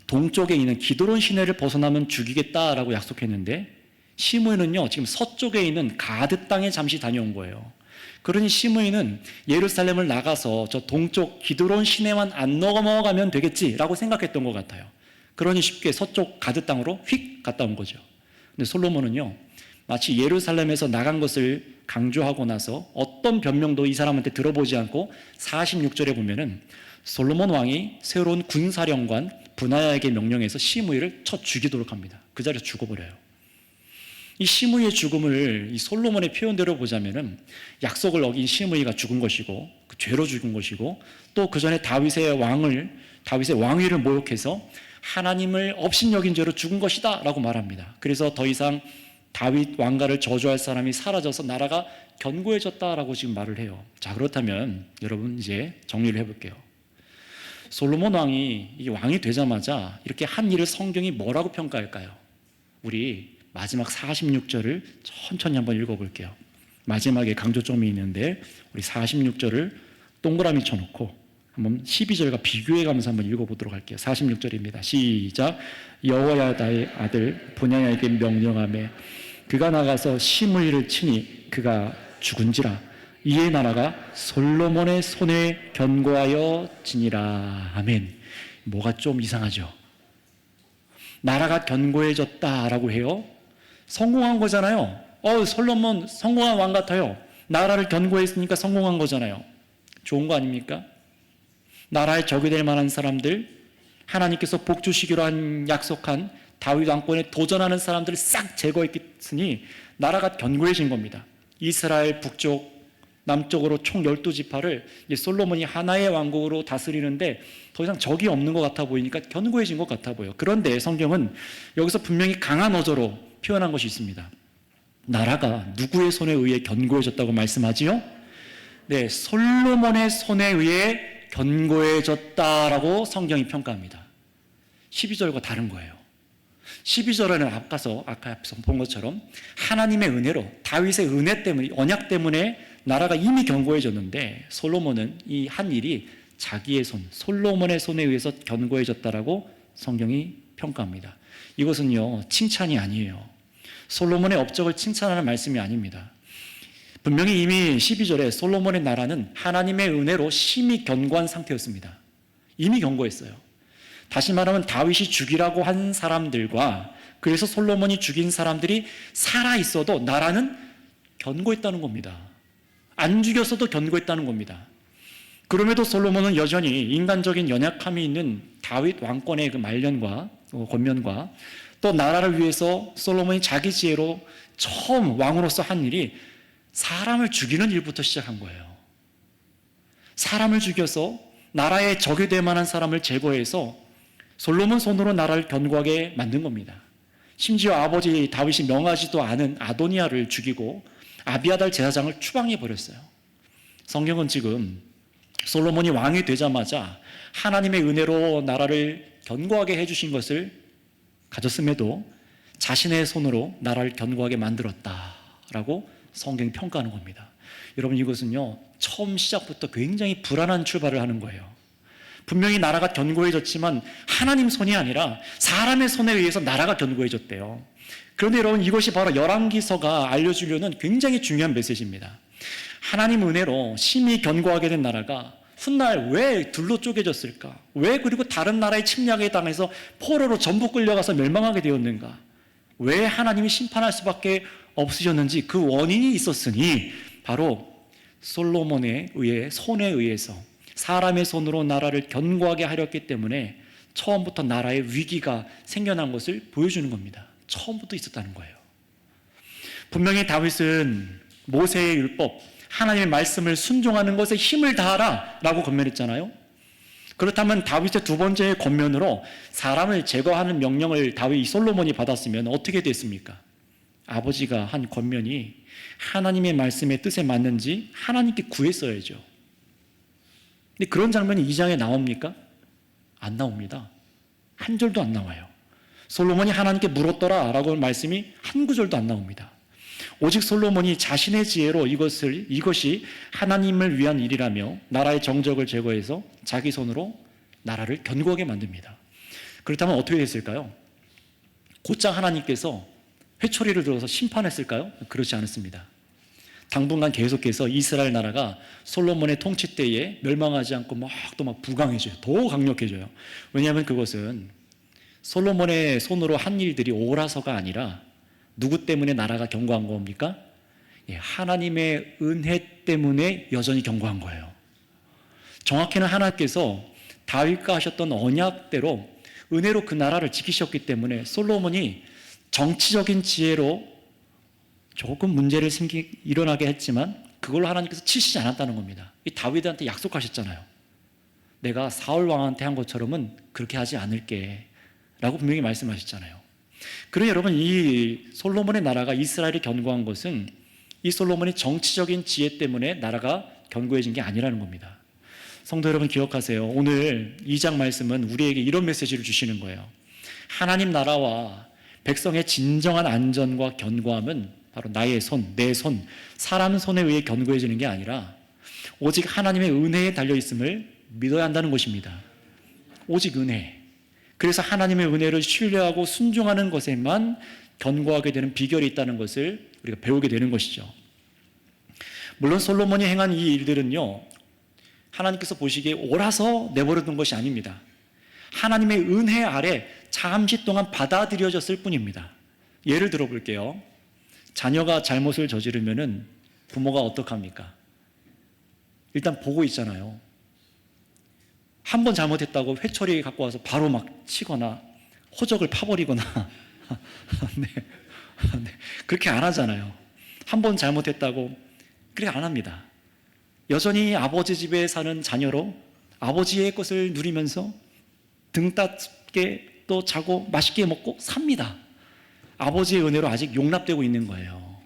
S1: 동쪽에 있는 기드론 시내를 벗어나면 죽이겠다라고 약속했는데 시므이는요, 지금 서쪽에 있는 가드 땅에 잠시 다녀온 거예요. 그러니 시므이는 예루살렘을 나가서 저 동쪽 기드론 시내만 안 넘어가면 되겠지라고 생각했던 것 같아요. 그러니 쉽게 서쪽 가드 땅으로 휙 갔다 온 거죠. 근데 솔로몬은요, 마치 예루살렘에서 나간 것을 강조하고 나서 어떤 변명도 이 사람한테 들어보지 않고 46절에 보면은 솔로몬 왕이 새로운 군사령관 브나야에게 명령해서 시므이를 쳐 죽이도록 합니다. 그 자리에서 죽어버려요. 이 시므이의 죽음을 이 솔로몬의 표현대로 보자면은 약속을 어긴 시므이가 죽은 것이고, 그 죄로 죽은 것이고, 또 그 전에 다윗의 왕위를 모욕해서 하나님을 업신여긴 죄로 죽은 것이다 라고 말합니다. 그래서 더 이상 다윗 왕가를 저주할 사람이 사라져서 나라가 견고해졌다라고 지금 말을 해요. 자, 그렇다면 여러분 이제 정리를 해볼게요. 솔로몬 왕이 이 왕이 되자마자 이렇게 한 일을 성경이 뭐라고 평가할까요? 우리 마지막 46절을 천천히 한번 읽어볼게요. 마지막에 강조점이 있는데 우리 46절을 동그라미 쳐놓고 한번 12절과 비교해가면서 한번 읽어보도록 할게요. 46절입니다. 시작. 여호야다의 아들 분야에게 명령하매 그가 나가서 시므이를 치니 그가 죽은지라. 이에 나라가 솔로몬의 손에 견고하여 지니라. 아멘. 뭐가 좀 이상하죠? 나라가 견고해졌다라고 해요. 성공한 거잖아요. 솔로몬 성공한 왕 같아요. 나라를 견고했으니까 성공한 거잖아요. 좋은 거 아닙니까? 나라의 적이 될 만한 사람들, 하나님께서 복 주시기로 약속한 다윗 왕권에 도전하는 사람들을 싹 제거했으니 나라가 견고해진 겁니다. 이스라엘 북쪽, 남쪽으로 총 12지파를 솔로몬이 하나의 왕국으로 다스리는데 더 이상 적이 없는 것 같아 보이니까 견고해진 것 같아 보여요. 그런데 성경은 여기서 분명히 강한 어조로 표현한 것이 있습니다. 나라가 누구의 손에 의해 견고해졌다고 말씀하지요? 네, 솔로몬의 손에 의해 견고해졌다라고 성경이 평가합니다. 12절과 다른 거예요. 12절에는 아까 본 것처럼 하나님의 은혜로, 다윗의 은혜 때문에, 언약 때문에 나라가 이미 견고해졌는데 솔로몬은 이 한 일이 자기의 손, 솔로몬의 손에 의해서 견고해졌다라고 성경이 평가합니다. 이것은요, 칭찬이 아니에요. 솔로몬의 업적을 칭찬하는 말씀이 아닙니다. 분명히 이미 12절에 솔로몬의 나라는 하나님의 은혜로 심히 견고한 상태였습니다. 이미 견고했어요. 다시 말하면 다윗이 죽이라고 한 사람들과 그래서 솔로몬이 죽인 사람들이 살아있어도 나라는 견고했다는 겁니다. 안 죽였어도 견고했다는 겁니다. 그럼에도 솔로몬은 여전히 인간적인 연약함이 있는 다윗 왕권의 그 말년과 권면과 또 나라를 위해서 솔로몬이 자기 지혜로 처음 왕으로서 한 일이 사람을 죽이는 일부터 시작한 거예요. 사람을 죽여서 나라의 적이 될 만한 사람을 제거해서 솔로몬 손으로 나라를 견고하게 만든 겁니다. 심지어 아버지 다윗이 명하지도 않은 아도니아를 죽이고 아비아달 제사장을 추방해 버렸어요. 성경은 지금 솔로몬이 왕이 되자마자 하나님의 은혜로 나라를 견고하게 해주신 것을 가졌음에도 자신의 손으로 나라를 견고하게 만들었다라고 성경이 평가하는 겁니다. 여러분, 이것은요 처음 시작부터 굉장히 불안한 출발을 하는 거예요. 분명히 나라가 견고해졌지만 하나님 손이 아니라 사람의 손에 의해서 나라가 견고해졌대요. 그런데 여러분, 이것이 바로 열왕기서가 알려주려는 굉장히 중요한 메시지입니다. 하나님 은혜로 심히 견고하게 된 나라가 훗날 왜 둘로 쪼개졌을까? 왜 그리고 다른 나라의 침략에 당해서 포로로 전부 끌려가서 멸망하게 되었는가? 왜 하나님이 심판할 수밖에 없으셨는지 그 원인이 있었으니 바로 솔로몬에 의해 손에 의해서 사람의 손으로 나라를 견고하게 하렸기 때문에 처음부터 나라의 위기가 생겨난 것을 보여주는 겁니다. 처음부터 있었다는 거예요. 분명히 다윗은 모세의 율법, 하나님의 말씀을 순종하는 것에 힘을 다하라 라고 권면했잖아요. 그렇다면 다윗의 두 번째 권면으로 사람을 제거하는 명령을 다윗 솔로몬이 받았으면 어떻게 됐습니까? 아버지가 한 권면이 하나님의 말씀의 뜻에 맞는지 하나님께 구했어야죠. 근데 그런 장면이 2장에 나옵니까? 안 나옵니다. 한 절도 안 나와요. 솔로몬이 하나님께 물었더라 라고 말씀이 한 구절도 안 나옵니다. 오직 솔로몬이 자신의 지혜로 이것이 하나님을 위한 일이라며 나라의 정적을 제거해서 자기 손으로 나라를 견고하게 만듭니다. 그렇다면 어떻게 됐을까요? 곧장 하나님께서 회초리를 들어서 심판했을까요? 그렇지 않았습니다. 당분간 계속해서 이스라엘 나라가 솔로몬의 통치 때에 멸망하지 않고 또 부강해져요. 더 강력해져요. 왜냐하면 그것은 솔로몬의 손으로 한 일들이 옳아서가 아니라 누구 때문에 나라가 견고한 겁니까? 하나님의 은혜 때문에 여전히 견고한 거예요. 정확히는 하나님께서 다윗과 하셨던 언약대로 은혜로 그 나라를 지키셨기 때문에 솔로몬이 정치적인 지혜로 조금 문제를 일어나게 했지만 그걸로 하나님께서 치시지 않았다는 겁니다. 이 다윗한테 약속하셨잖아요. 내가 사울 왕한테 한 것처럼은 그렇게 하지 않을게 라고 분명히 말씀하셨잖아요. 그러니 여러분, 이 솔로몬의 나라가 이스라엘이 견고한 것은 이 솔로몬의 정치적인 지혜 때문에 나라가 견고해진 게 아니라는 겁니다. 성도 여러분, 기억하세요. 오늘 2장 말씀은 우리에게 이런 메시지를 주시는 거예요. 하나님 나라와 백성의 진정한 안전과 견고함은 바로 나의 손, 내 손, 사람 손에 의해 견고해지는 게 아니라 오직 하나님의 은혜에 달려있음을 믿어야 한다는 것입니다. 오직 은혜. 그래서 하나님의 은혜를 신뢰하고 순종하는 것에만 견고하게 되는 비결이 있다는 것을 우리가 배우게 되는 것이죠. 물론 솔로몬이 행한 이 일들은요, 하나님께서 보시기에 옳아서 내버려둔 것이 아닙니다. 하나님의 은혜 아래 잠시 동안 받아들여졌을 뿐입니다. 예를 들어 볼게요. 자녀가 잘못을 저지르면은 부모가 어떡합니까? 일단 보고 있잖아요. 한 번 잘못했다고 회초리 갖고 와서 바로 막 치거나 호적을 파버리거나 네. 네. 그렇게 안 하잖아요. 한 번 잘못했다고 그렇게 안 합니다. 여전히 아버지 집에 사는 자녀로 아버지의 것을 누리면서 등 따숩게 또 자고 맛있게 먹고 삽니다. 아버지의 은혜로 아직 용납되고 있는 거예요.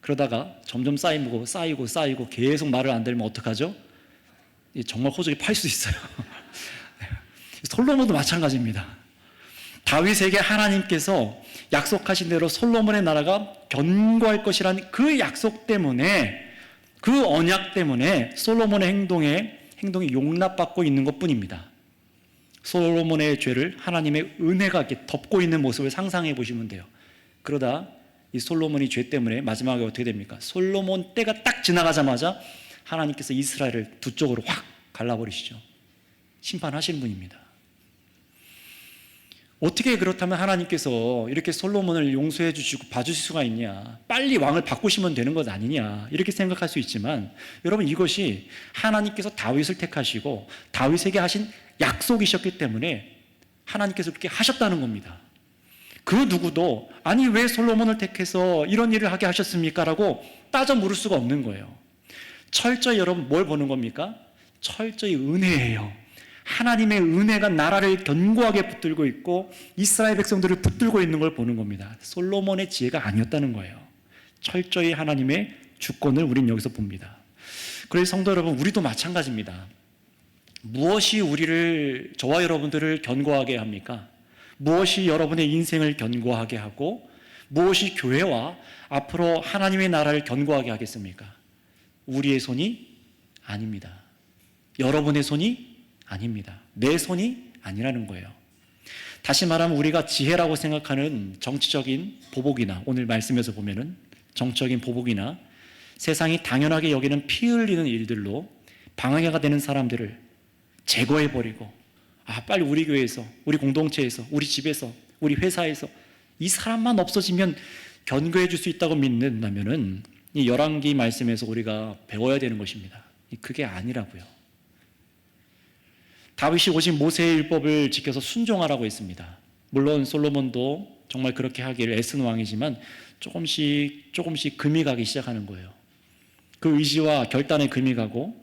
S1: 그러다가 점점 쌓이고 계속 말을 안 들으면 어떡하죠? 정말 호적이 팔 수 있어요. 솔로몬도 마찬가지입니다. 다윗에게 하나님께서 약속하신 대로 솔로몬의 나라가 견고할 것이라는 그 약속 때문에, 그 언약 때문에 솔로몬의 행동이 용납받고 있는 것뿐입니다. 솔로몬의 죄를 하나님의 은혜가 이렇게 덮고 있는 모습을 상상해 보시면 돼요. 그러다 이 솔로몬이 죄 때문에 마지막에 어떻게 됩니까? 솔로몬 때가 딱 지나가자마자 하나님께서 이스라엘을 두 쪽으로 확 갈라버리시죠. 심판하시는 분입니다. 어떻게 그렇다면 하나님께서 이렇게 솔로몬을 용서해 주시고 봐주실 수가 있냐? 빨리 왕을 바꾸시면 되는 것 아니냐? 이렇게 생각할 수 있지만 여러분, 이것이 하나님께서 다윗을 택하시고 다윗에게 하신 약속이셨기 때문에 하나님께서 그렇게 하셨다는 겁니다. 그 누구도 아니 왜 솔로몬을 택해서 이런 일을 하게 하셨습니까? 라고 따져 물을 수가 없는 거예요. 철저히 여러분 뭘 보는 겁니까? 철저히 은혜예요. 하나님의 은혜가 나라를 견고하게 붙들고 있고 이스라엘 백성들을 붙들고 있는 걸 보는 겁니다. 솔로몬의 지혜가 아니었다는 거예요. 철저히 하나님의 주권을 우린 여기서 봅니다. 그래서 성도 여러분, 우리도 마찬가지입니다. 무엇이 우리를, 저와 여러분들을 견고하게 합니까? 무엇이 여러분의 인생을 견고하게 하고 무엇이 교회와 앞으로 하나님의 나라를 견고하게 하겠습니까? 우리의 손이 아닙니다. 여러분의 손이 아닙니다. 내 손이 아니라는 거예요. 다시 말하면 우리가 지혜라고 생각하는 정치적인 보복이나, 오늘 말씀에서 보면은 정치적인 보복이나 세상이 당연하게 여기는 피 흘리는 일들로 방해가 되는 사람들을 제거해버리고, 빨리 우리 교회에서, 우리 공동체에서, 우리 집에서, 우리 회사에서 이 사람만 없어지면 견고해 줄 수 있다고 믿는다면은 이 열왕기 말씀에서 우리가 배워야 되는 것입니다. 그게 아니라고요. 다윗이 오직 모세의 율법을 지켜서 순종하라고 했습니다. 물론 솔로몬도 정말 그렇게 하기를 애쓴 왕이지만 조금씩 금이 가기 시작하는 거예요. 그 의지와 결단에 금이 가고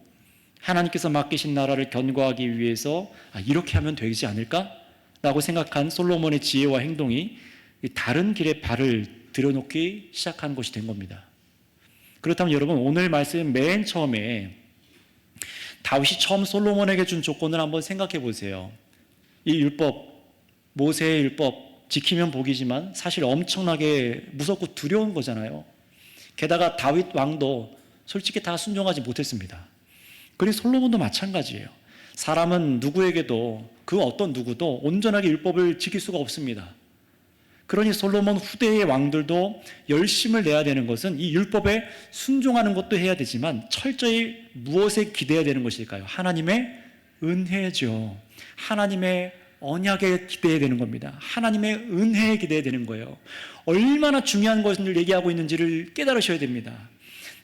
S1: 하나님께서 맡기신 나라를 견고하기 위해서 이렇게 하면 되지 않을까라고 생각한 솔로몬의 지혜와 행동이 다른 길에 발을 들여놓기 시작한 것이 된 겁니다. 그렇다면 여러분, 오늘 말씀 맨 처음에 다윗이 처음 솔로몬에게 준 조건을 한번 생각해 보세요. 이 율법, 모세의 율법 지키면 복이지만 사실 엄청나게 무섭고 두려운 거잖아요. 게다가 다윗 왕도 솔직히 다 순종하지 못했습니다. 그리고 솔로몬도 마찬가지예요. 사람은 누구에게도, 그 어떤 누구도 온전하게 율법을 지킬 수가 없습니다. 그러니 솔로몬 후대의 왕들도 열심을 내야 되는 것은 이 율법에 순종하는 것도 해야 되지만 철저히 무엇에 기대야 되는 것일까요? 하나님의 은혜죠. 하나님의 언약에 기대야 되는 겁니다. 하나님의 은혜에 기대야 되는 거예요. 얼마나 중요한 것을 얘기하고 있는지를 깨달으셔야 됩니다.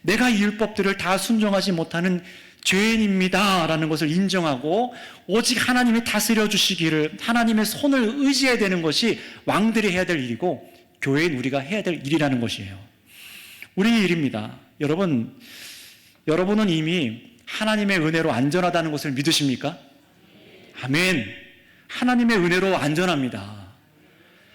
S1: 내가 이 율법들을 다 순종하지 못하는 죄인입니다 라는 것을 인정하고 오직 하나님이 다스려 주시기를, 하나님의 손을 의지해야 되는 것이 왕들이 해야 될 일이고 교회인 우리가 해야 될 일이라는 것이에요. 우리의 일입니다. 여러분은 이미 하나님의 은혜로 안전하다는 것을 믿으십니까? 아멘. 하나님의 은혜로 안전합니다.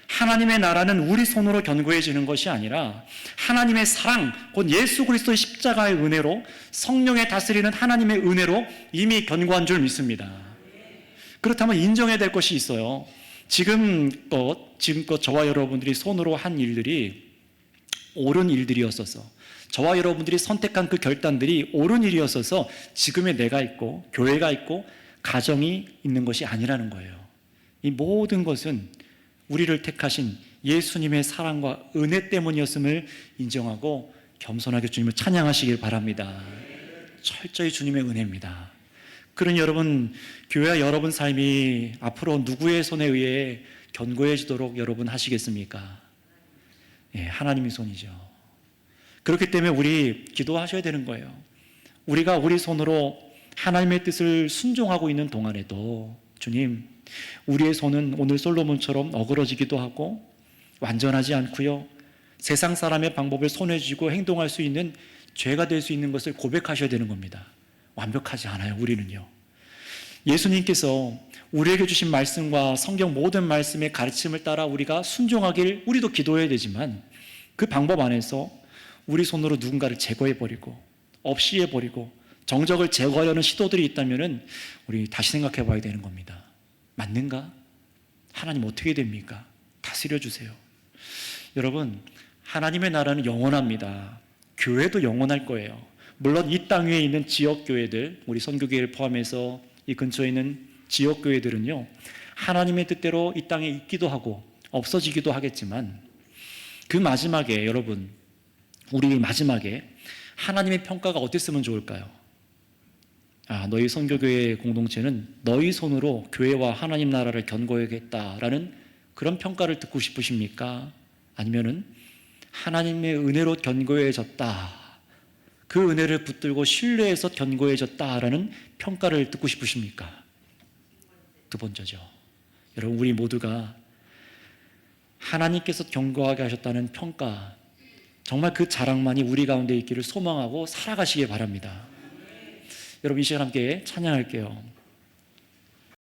S1: 하나님의 나라는 우리 손으로 견고해지는 것이 아니라 하나님의 사랑, 곧 예수 그리스도의 십자가의 은혜로, 성령의 다스리는 하나님의 은혜로 이미 견고한 줄 믿습니다. 그렇다면 인정해야 될 것이 있어요. 지금껏 저와 여러분들이 손으로 한 일들이 옳은 일들이었어서, 저와 여러분들이 선택한 그 결단들이 옳은 일이었어서 지금의 내가 있고 교회가 있고 가정이 있는 것이 아니라는 거예요. 이 모든 것은 우리를 택하신 예수님의 사랑과 은혜 때문이었음을 인정하고 겸손하게 주님을 찬양하시길 바랍니다. 철저히 주님의 은혜입니다. 그러니 여러분, 교회와 여러분 삶이 앞으로 누구의 손에 의해 견고해지도록 여러분 하시겠습니까? 하나님의 손이죠. 그렇기 때문에 우리 기도하셔야 되는 거예요. 우리가 우리 손으로 하나님의 뜻을 순종하고 있는 동안에도 주님, 우리의 손은 오늘 솔로몬처럼 어그러지기도 하고 완전하지 않고요, 세상 사람의 방법을 손에 쥐고 행동할 수 있는 죄가 될 수 있는 것을 고백하셔야 되는 겁니다. 완벽하지 않아요, 우리는요. 예수님께서 우리에게 주신 말씀과 성경 모든 말씀의 가르침을 따라 우리가 순종하길 우리도 기도해야 되지만 그 방법 안에서 우리 손으로 누군가를 제거해버리고 없이 해버리고 정적을 제거하려는 시도들이 있다면 우리 다시 생각해 봐야 되는 겁니다. 맞는가? 하나님 어떻게 됩니까? 다스려 주세요. 여러분, 하나님의 나라는 영원합니다. 교회도 영원할 거예요. 물론 이 땅 위에 있는 지역교회들, 우리 선교교회를 포함해서 이 근처에 있는 지역교회들은요, 하나님의 뜻대로 이 땅에 있기도 하고 없어지기도 하겠지만 그 마지막에, 여러분, 우리 마지막에 하나님의 평가가 어땠으면 좋을까요? 너희 선교교회 공동체는 너희 손으로 교회와 하나님 나라를 견고하겠다라는 그런 평가를 듣고 싶으십니까? 아니면은 하나님의 은혜로 견고해졌다, 그 은혜를 붙들고 신뢰해서 견고해졌다라는 평가를 듣고 싶으십니까? 두 번째죠. 여러분, 우리 모두가 하나님께서 견고하게 하셨다는 평가, 정말 그 자랑만이 우리 가운데 있기를 소망하고 살아가시기 바랍니다. 여러분, 이 시간 함께 찬양할게요.